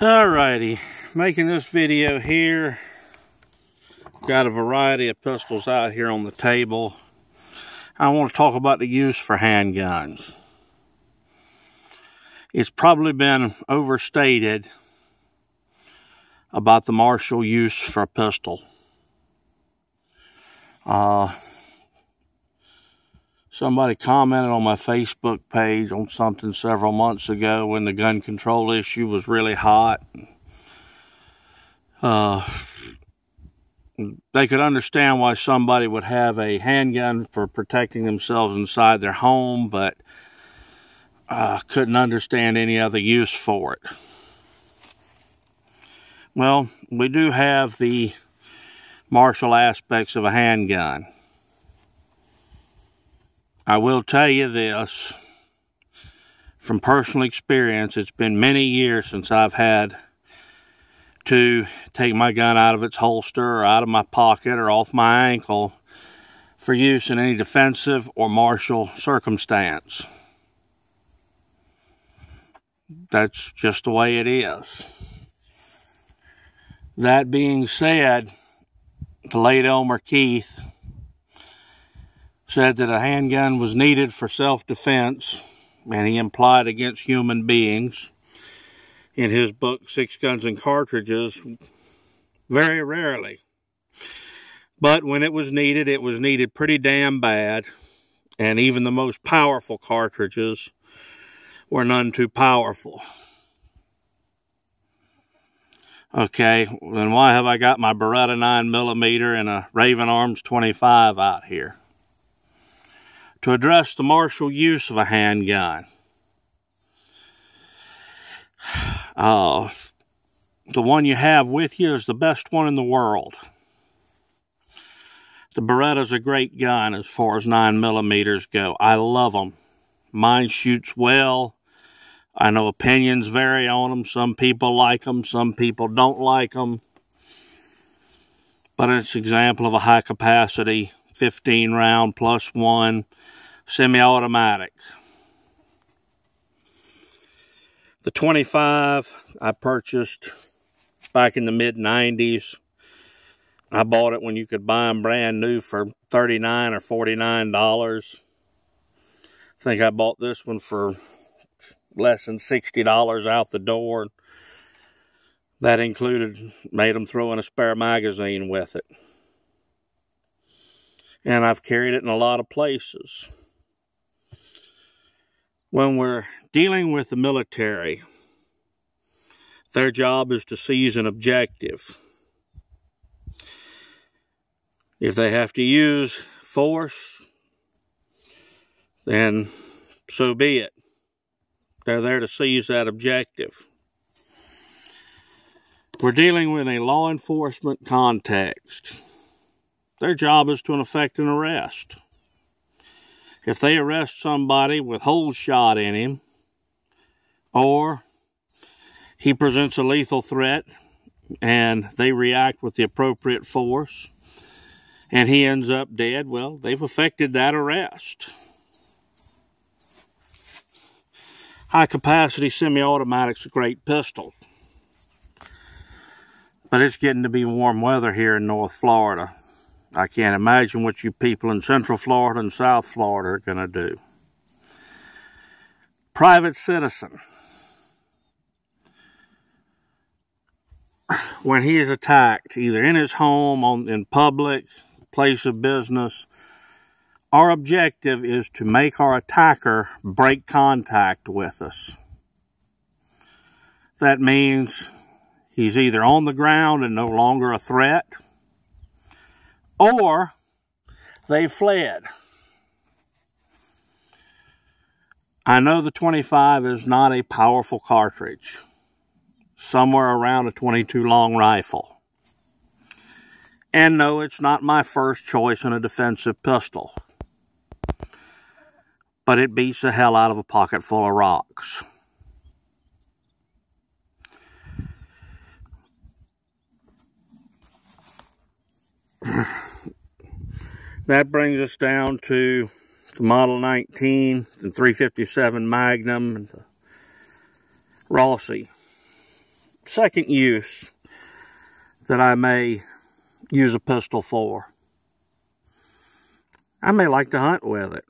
Alrighty, making this video here. Got a variety of pistols out here on the table. I want to talk about the use for handguns. It's probably been overstated about the martial use for a pistol. Somebody commented on my Facebook page on something several months ago when the gun control issue was really hot. They could understand why somebody would have a handgun for protecting themselves inside their home, but couldn't understand any other use for it. Well, we do have the martial aspects of a handgun. I will tell you this, from personal experience, it's been many years since I've had to take my gun out of its holster or out of my pocket or off my ankle for use in any defensive or martial circumstance. That's just the way it is. That being said, the late Elmer Keith said that a handgun was needed for self-defense, and he implied against human beings in his book, Six Guns and Cartridges, very rarely. But when it was needed pretty damn bad, and even the most powerful cartridges were none too powerful. Okay, then why have I got my Beretta 9mm and a Raven Arms 25 out here? To address the martial use of a handgun. The one you have with you is the best one in the world. The Beretta's a great gun as far as 9mm go. I love them. Mine shoots well. I know opinions vary on them. Some people like them, some people don't like them. But it's an example of a high capacity 15 round plus one semi-automatic. The 25 I purchased back in the mid-90s. I bought it when you could buy them brand new for $39 or $49. I think I bought this one for less than $60 out the door. That included, made them throw in a spare magazine with it. And I've carried it in a lot of places. When we're dealing with the military, their job is to seize an objective. If they have to use force, then so be it. They're there to seize that objective. We're dealing with a law enforcement context. Their job is to effect an arrest. If they arrest somebody with holes shot in him, or he presents a lethal threat and they react with the appropriate force and he ends up dead, well, they've effected that arrest. High capacity semi-automatic's a great pistol, but it's getting to be warm weather here in North Florida. I can't imagine what you people in Central Florida and South Florida are going to do. Private citizen. When he is attacked, either in his home, in public, place of business, our objective is to make our attacker break contact with us. That means he's either on the ground and no longer a threat, or they fled. I know the 25 is not a powerful cartridge. Somewhere around a .22 long rifle. And no, it's not my first choice in a defensive pistol. But it beats the hell out of a pocket full of rocks. That brings us down to the Model 19, the .357 Magnum, and the Rossi second use that I may use a pistol for. I may like to hunt with it.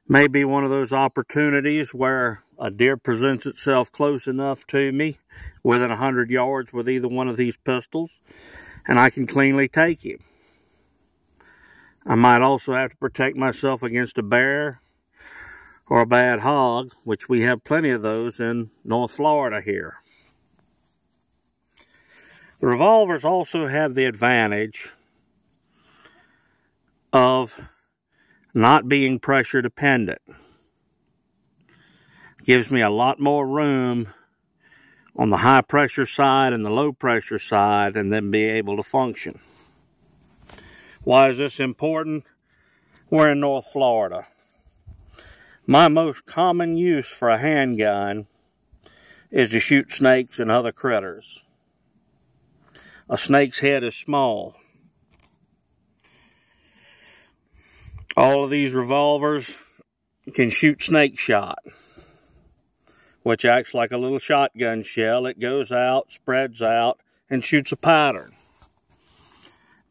May be one of those opportunities where a deer presents itself close enough to me, within 100 yards with either one of these pistols, and I can cleanly take him. I might also have to protect myself against a bear or a bad hog, which we have plenty of those in North Florida here. The revolvers also have the advantage of not being pressure dependent. Gives me a lot more room on the high pressure side and the low pressure side, and then be able to function. Why is this important? We're in North Florida. My most common use for a handgun is to shoot snakes and other critters. A snake's head is small. All of these revolvers can shoot snake shot, which acts like a little shotgun shell. It goes out, spreads out, and shoots a pattern.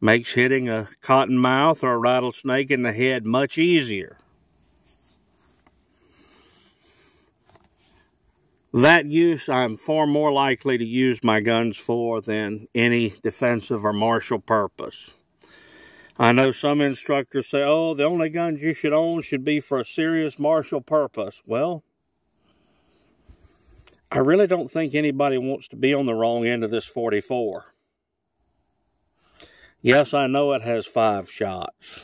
Makes hitting a cottonmouth or a rattlesnake in the head much easier. That use I'm far more likely to use my guns for than any defensive or martial purpose. I know some instructors say, oh, the only guns you should own should be for a serious martial purpose. Well, I really don't think anybody wants to be on the wrong end of this 44. Yes, I know it has 5 shots.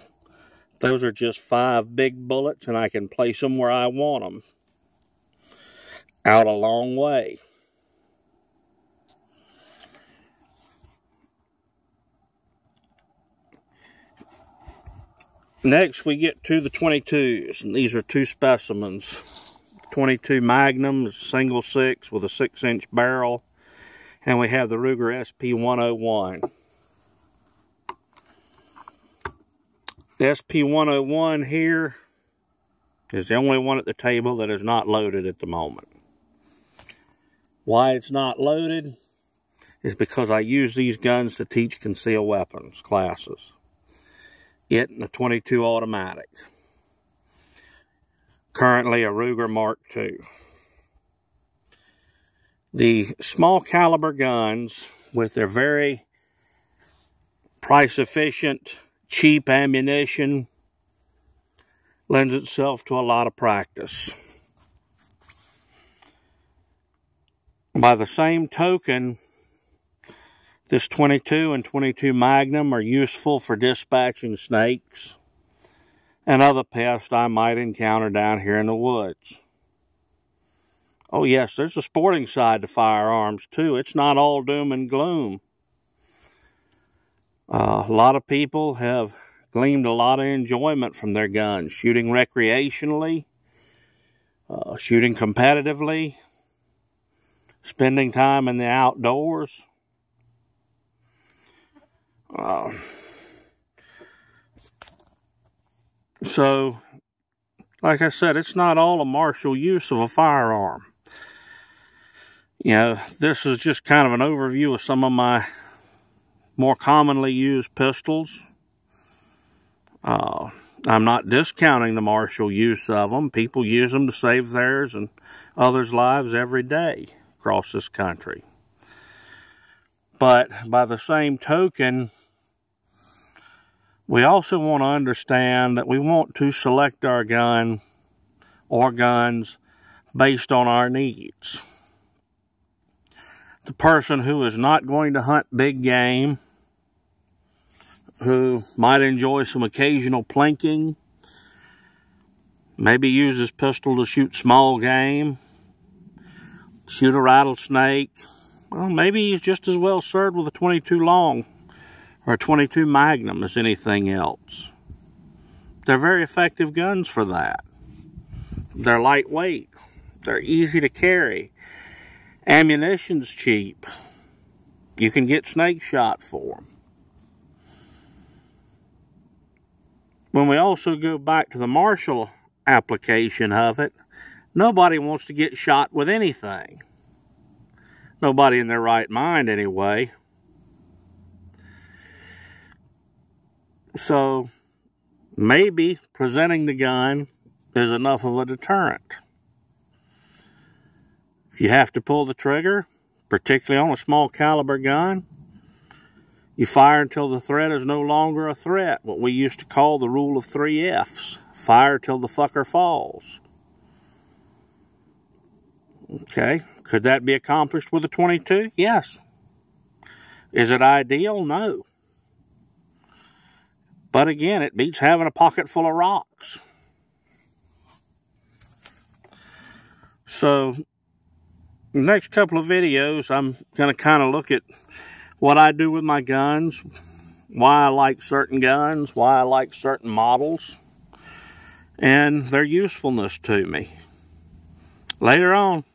Those are just 5 big bullets, and I can place them where I want them. Out a long way. Next, we get to the 22s, and these are 2 specimens. 22 Magnum is single 6 with a 6-inch barrel, and we have the Ruger SP-101. The SP-101 here is the only one at the table that is not loaded at the moment. Why it's not loaded is because I use these guns to teach concealed weapons classes. It and a 22 automatic. Currently a Ruger Mark II. The small caliber guns, with their very price efficient, cheap ammunition, lends itself to a lot of practice. By the same token, this 22 and 22 Magnum are useful for dispatching snakes and other pests I might encounter down here in the woods. Oh yes, there's a sporting side to firearms too. It's not all doom and gloom. A lot of people have gleaned a lot of enjoyment from their guns, shooting recreationally, shooting competitively, spending time in the outdoors. So, like I said, it's not all a martial use of a firearm. You know, this is just kind of an overview of some of my more commonly used pistols. I'm not discounting the martial use of them. People use them to save theirs and others' lives every day across this country. But by the same token, we also want to understand that we want to select our gun or guns based on our needs. The person who is not going to hunt big game, who might enjoy some occasional plinking, maybe use his pistol to shoot small game, shoot a rattlesnake, well, maybe he's just as well served with a 22 long or a 22 Magnum as anything else. They're very effective guns for that. They're lightweight. They're easy to carry. Ammunition's cheap. You can get snake shot for them. When we also go back to the martial application of it, nobody wants to get shot with anything. Nobody in their right mind anyway. So maybe presenting the gun is enough of a deterrent. If you have to pull the trigger, particularly on a small caliber gun, you fire until the threat is no longer a threat, what we used to call the rule of 3 F's. Fire till the fucker falls. Okay, could that be accomplished with a .22? Yes. Is it ideal? No. But again, it beats having a pocket full of rocks. So, the next couple of videos, I'm going to kind of look at what I do with my guns, why I like certain guns, why I like certain models, and their usefulness to me. Later on.